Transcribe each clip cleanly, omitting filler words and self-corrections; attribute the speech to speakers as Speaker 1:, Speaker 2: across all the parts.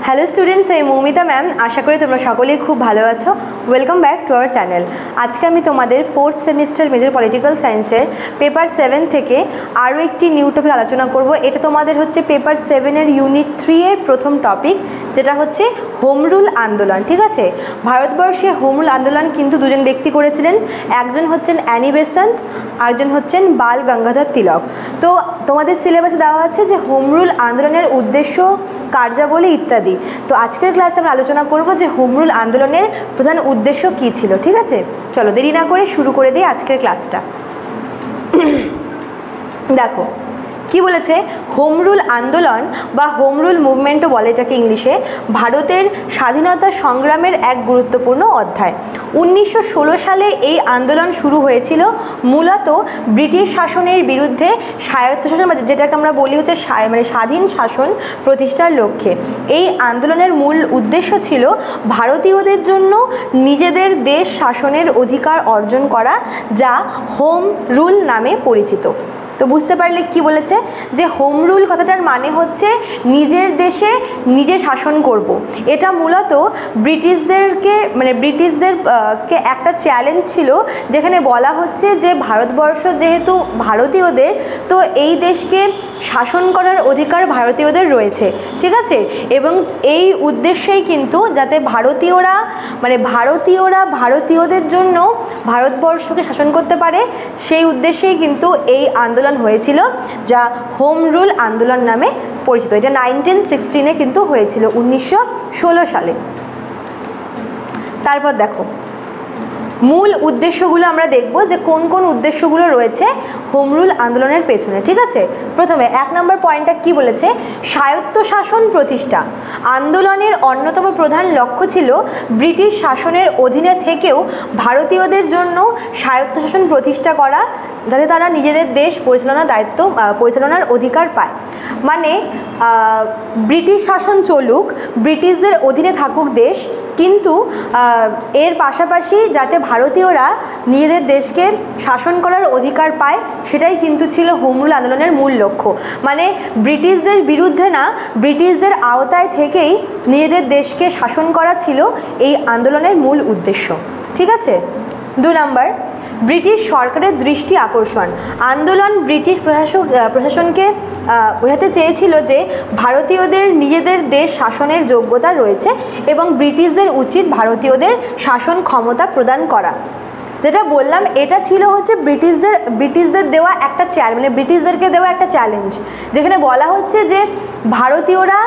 Speaker 1: Hello students, আমি Moumita ma'am. আশা করি তোমরা সকলেই খুব ভালো আছো। Welcome back to our channel. আজকে আমি তোমাদের 4th সেমিস্টার মেজর পলিটিক্যাল সায়েন্সের পেপার 7 থেকে আরও একটি নিউ টপিক আলোচনা করব। এটা তোমাদের হচ্ছে পেপার 7-এর ইউনিট 3 এর প্রথম টপিক, যেটা হচ্ছে হোম রুল আন্দোলন। ঠিক আছে, ভারতবর্ষে হোম রুল আন্দোলন কিন্তু দুজন ব্যক্তি করেছিলেন। একজন হচ্ছেন অ্যানি বেসান্ত, আরেকজন হচ্ছেন বাল গঙ্গাধর তিলক। তো তোমাদের সিলেবাসে দেওয়া আছে যে হোম রুল আন্দোলনের উদ্দেশ্য, কার্যাবলী ইত্যাদি। তো আজকের ক্লাসে আমরা আলোচনা করব যে হোম রুল আন্দোলনের প্রধান উদ্দেশ্য কী ছিল। ঠিক আছে, চলো দেরি না করে শুরু করে দিই আজকের ক্লাসটা। দেখো কি বলেছে, হোম রুল আন্দোলন বা হোম রুল মুভমেন্টও বলে এটাকে ইংলিশে, ভারতের স্বাধীনতা সংগ্রামের এক গুরুত্বপূর্ণ অধ্যায়। 1916 সালে এই আন্দোলন শুরু হয়েছিল মূলত ব্রিটিশ শাসনের বিরুদ্ধে স্বায়ত্তশাসন, যেটাকে আমরা বলি হচ্ছে স্বাধীন শাসন প্রতিষ্ঠার লক্ষ্যে। এই আন্দোলনের মূল উদ্দেশ্য ছিল ভারতীয়দের জন্য নিজেদের দেশ শাসনের অধিকার অর্জন করা, যা হোম রুল নামে পরিচিত। তো বুঝতে পারলে কি বলেছে, যে হোম রুল কথাটার মানে হচ্ছে নিজের দেশে নিজে শাসন করব। এটা মূলত ব্রিটিশদেরকে একটা চ্যালেঞ্জ ছিল, যেখানে বলা হচ্ছে যে ভারতবর্ষ যেহেতু ভারতীয়দের, তো এই দেশকে শাসন করার অধিকার ভারতীয়দের রয়েছে। ঠিক আছে, এবং এই উদ্দেশ্যেই কিন্তু যাতে ভারতীয়রা ভারতীয়দের জন্য ভারতবর্ষকে শাসন করতে পারে, সেই উদ্দেশ্যেই কিন্তু এই আন্দোলন হয়েছিল, যা হোম রুল আন্দোলন নামে পরিচিত। এটা 1916-এ কিন্তু হয়েছিল, 1916 সালে। তারপর দেখো মূল উদ্দেশ্যগুলো আমরা দেখব যে কোন কোন উদ্দেশ্যগুলো রয়েছে হোম রুল আন্দোলনের পেছনে। ঠিক আছে, প্রথমে 1 নম্বর পয়েন্টটা কি বলেছে, স্বায়ত্তশাসন প্রতিষ্ঠা। আন্দোলনের অন্যতম প্রধান লক্ষ্য ছিল ব্রিটিশ শাসনের অধীনে থেকেও ভারতীয়দের জন্য স্বায়ত্তশাসন প্রতিষ্ঠা করা, যাতে তারা নিজেদের দেশ পরিচালনার অধিকার পায়। মানে ব্রিটিশ শাসন চলুক, ব্রিটিশদের অধীনে থাকুক দেশ, কিন্তু এর পাশাপাশি যাতে ভারতীয়রা নিজেদের দেশকে শাসন করার অধিকার পায়, সেটাই কিন্তু ছিল হোম রুল আন্দোলনের মূল লক্ষ্য। মানে ব্রিটিশদের বিরুদ্ধে না, ব্রিটিশদের আওতায় থেকেই নিজেদের দেশকে শাসন করা ছিল এই আন্দোলনের মূল উদ্দেশ্য। ঠিক আছে, 2 নম্বর, ব্রিটিশ সরকারের দৃষ্টি আকর্ষণ। আন্দোলন ব্রিটিশ প্রশাসনকে বোঝাতে চেয়েছিল যে ভারতীয়দের নিজেদের দেশ শাসনের যোগ্যতা রয়েছে এবং ব্রিটিশদের উচিত ভারতীয়দের শাসন ক্ষমতা প্রদান করা। যেটা বললাম, এটা ছিল হচ্ছে ব্রিটিশদের দেওয়া একটা ব্রিটিশদেরকে দেওয়া একটা চ্যালেঞ্জ, যেখানে বলা হচ্ছে যে ভারতীয়রা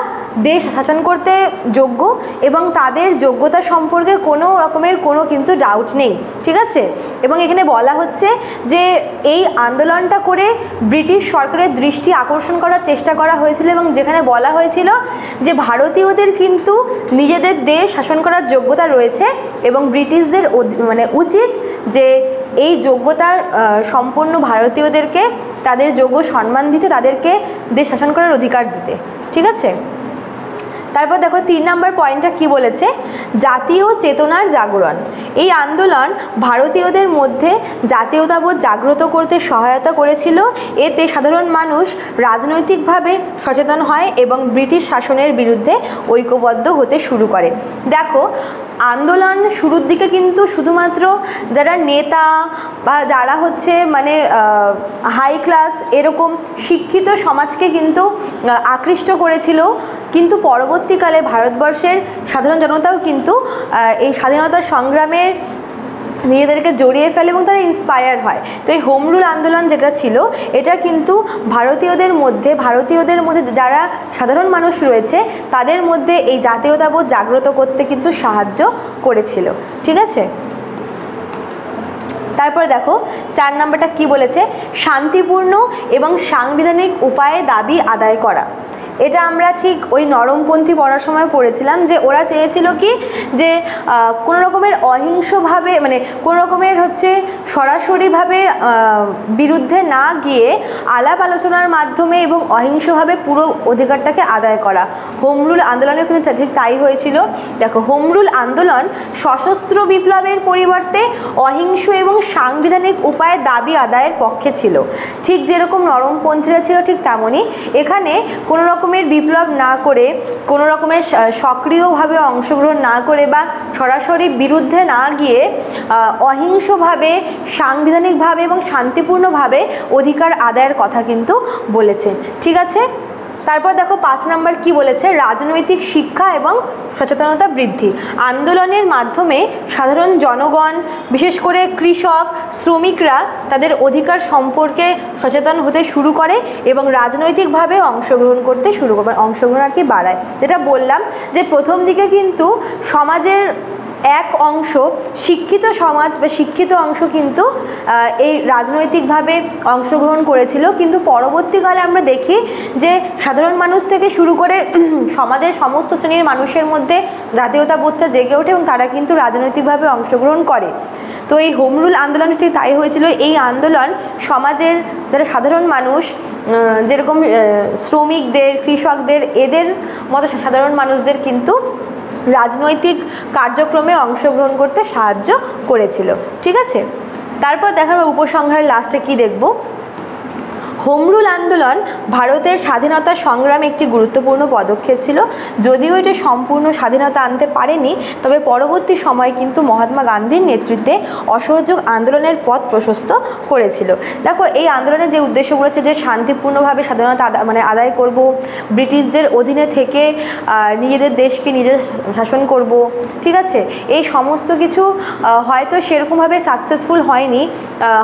Speaker 1: দেশ শাসন করতে যোগ্য এবং তাদের যোগ্যতা সম্পর্কে কোনো রকমের কিন্তু ডাউট নেই। ঠিক আছে, এবং এখানে বলা হচ্ছে যে এই আন্দোলনটা করে ব্রিটিশ সরকারের দৃষ্টি আকর্ষণ করার চেষ্টা করা হয়েছিল, এবং যেখানে বলা হয়েছিল যে ভারতীয়দের কিন্তু নিজেদের দেশ শাসন করার যোগ্যতা রয়েছে এবং ব্রিটিশদের উচিত যে এই যোগ্যতার সম্পন্ন ভারতীয়দেরকে তাদের যোগ্য সম্মান দিতে, তাদেরকে দেশ শাসন করার অধিকার দিতে। ঠিক আছে, তারপর দেখো 3 নম্বর পয়েন্টটা কি বলেছে, জাতীয় চেতনার জাগরণ। এই আন্দোলন ভারতীয়দের মধ্যে জাতীয়তাবোধ জাগ্রত করতে সহায়তা করেছিল। এতে সাধারণ মানুষ রাজনৈতিকভাবে সচেতন হয় এবং ব্রিটিশ শাসনের বিরুদ্ধে ঐক্যবদ্ধ হতে শুরু করে। দেখো, আন্দোলন শুরুর দিকে কিন্তু শুধুমাত্র যারা নেতা বা যারা হচ্ছে হাই ক্লাস এরকম শিক্ষিত সমাজকে কিন্তু আকৃষ্ট করেছিল, কিন্তু পরবর্তীকালে ভারতবর্ষের সাধারণ জনতাও কিন্তু এই স্বাধীনতা সংগ্রামের নিজেদেরকে জড়িয়ে ফেলে এবং তারা ইন্সপায়ার হয়। তো এই হোম রুল আন্দোলন যেটা ছিল, এটা কিন্তু ভারতীয়দের মধ্যে যারা সাধারণ মানুষ রয়েছে তাদের মধ্যে এই জাতীয়তাবোধ জাগ্রত করতে কিন্তু সাহায্য করেছিল। ঠিক আছে, তারপরে দেখো 4 নম্বরটা কি বলেছে, শান্তিপূর্ণ এবং সাংবিধানিক উপায়ে দাবি আদায় করা। এটা আমরা ঠিক ওই নরমপন্থী পড়ার সময় পড়েছিলাম যে ওরা চেয়েছিল কি, যে কোনো রকমের অহিংসভাবে কোনো রকমের সরাসরিভাবে বিরুদ্ধে না গিয়ে আলাপ আলোচনার মাধ্যমে এবং অহিংসভাবে পুরো অধিকারটাকে আদায় করা। হোম রুল আন্দোলনের কিন্তু ঠিক তাই হয়েছিল। দেখো, হোম রুল আন্দোলন সশস্ত্র বিপ্লবের পরিবর্তে অহিংস এবং সাংবিধানিক উপায়ে দাবি আদায়ের পক্ষে ছিল। ঠিক যেরকম নরমপন্থীরা ছিল, ঠিক তেমনই এখানে কোনো রকমের বিপ্লব না করে, কোনো রকমের সক্রিয়ভাবে অংশগ্রহণ না করে বা সরাসরি বিরুদ্ধে না গিয়ে অহিংসভাবে, সাংবিধানিকভাবে এবং শান্তিপূর্ণভাবে অধিকার আদায়ের কথা কিন্তু বলেছে। ঠিক আছে, তারপর দেখো 5 নম্বর কি বলেছে, রাজনৈতিক শিক্ষা এবং সচেতনতা বৃদ্ধি। আন্দোলনের মাধ্যমে সাধারণ জনগণ, বিশেষ করে কৃষক, শ্রমিকরা তাদের অধিকার সম্পর্কে সচেতন হতে শুরু করে এবং রাজনৈতিকভাবে অংশগ্রহণ করতে শুরু করে, অংশগ্রহণ আর কি বাড়ায়। যেটা বললাম যে প্রথম দিকে কিন্তু সমাজের এক অংশ, শিক্ষিত সমাজ বা শিক্ষিত অংশ কিন্তু এই রাজনৈতিকভাবে অংশগ্রহণ করেছিল, কিন্তু পরবর্তীকালে আমরা দেখি যে সাধারণ মানুষ থেকে শুরু করে সমাজের সমস্ত শ্রেণীর মানুষের মধ্যে জাতীয়তাবোধটা জেগে ওঠে এবং তারা কিন্তু রাজনৈতিকভাবে অংশগ্রহণ করে। তো এই হোম রুল আন্দোলন ঠিক তাই হয়েছিল। এই আন্দোলন সমাজের যারা সাধারণ মানুষ, যেরকম শ্রমিকদের, কৃষকদের, এদের মতো সাধারণ মানুষদের কিন্তু রাজনৈতিক কার্যক্রমে অংশগ্রহণ করতে সাহায্য করেছিল। ঠিক আছে, তারপর দেখার উপসংহারের লাস্টে কি দেখব, হোম রুল আন্দোলন ভারতের স্বাধীনতা সংগ্রামে একটি গুরুত্বপূর্ণ পদক্ষেপ ছিল। যদিও এটি সম্পূর্ণ স্বাধীনতা আনতে পারেনি, তবে পরবর্তী সময়ে কিন্তু মহাত্মা গান্ধীর নেতৃত্বে অসহযোগ আন্দোলনের পথ প্রশস্ত করেছিল। দেখো এই আন্দোলনের যে উদ্দেশ্যগুলো ছিল যে শান্তিপূর্ণভাবে স্বাধীনতা আদায় করব, ব্রিটিশদের অধীনে থেকে নিজেদের দেশকে নিজে শাসন করব। ঠিক আছে, এই সমস্ত কিছু হয়তো সেরকমভাবে সাকসেসফুল হয়নি,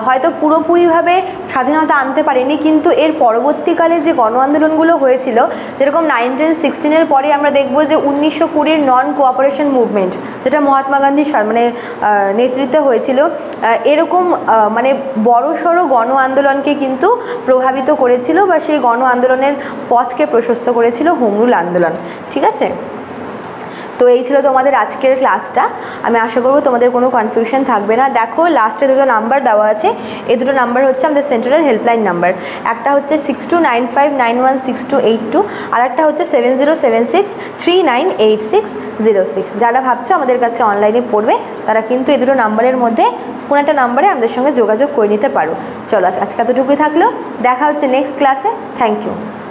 Speaker 1: হয়তো পুরোপুরিভাবে স্বাধীনতা আনতে পারেনি, কিন্তু এর পরবর্তীকালে যে গণ আন্দোলনগুলো হয়েছিল, যেরকম 1916-এর পরে আমরা দেখব যে 1920-এর নন কোঅপারেশন মুভমেন্ট, যেটা মহাত্মা গান্ধীর নেতৃত্বে হয়েছিল, এরকম মানে বড়সড় গণ আন্দোলনকে কিন্তু প্রভাবিত করেছিল বা সেই গণ আন্দোলনের পথকে প্রশস্ত করেছিল হোম রুল আন্দোলন। ঠিক আছে, তো এই ছিল তোমাদের আজকের ক্লাসটা। আমি আশা করবো তোমাদের কোনো কনফিউশন থাকবে না। দেখো লাস্টে দুটো নাম্বার দেওয়া আছে, এই দুটো নাম্বার হচ্ছে আমাদের সেন্টারের হেল্পলাইন নাম্বার। একটা হচ্ছে 6295916282, আর একটা হচ্ছে 7076398606। যারা ভাবছো আমাদের কাছে অনলাইনে পড়বে, তারা কিন্তু এই দুটো নাম্বারের মধ্যে কোনো একটা নাম্বারে আমাদের সঙ্গে যোগাযোগ করে নিতে পারো। চলো আজকে এতটুকুই থাকলো, দেখা হচ্ছে নেক্সট ক্লাসে। Thank you.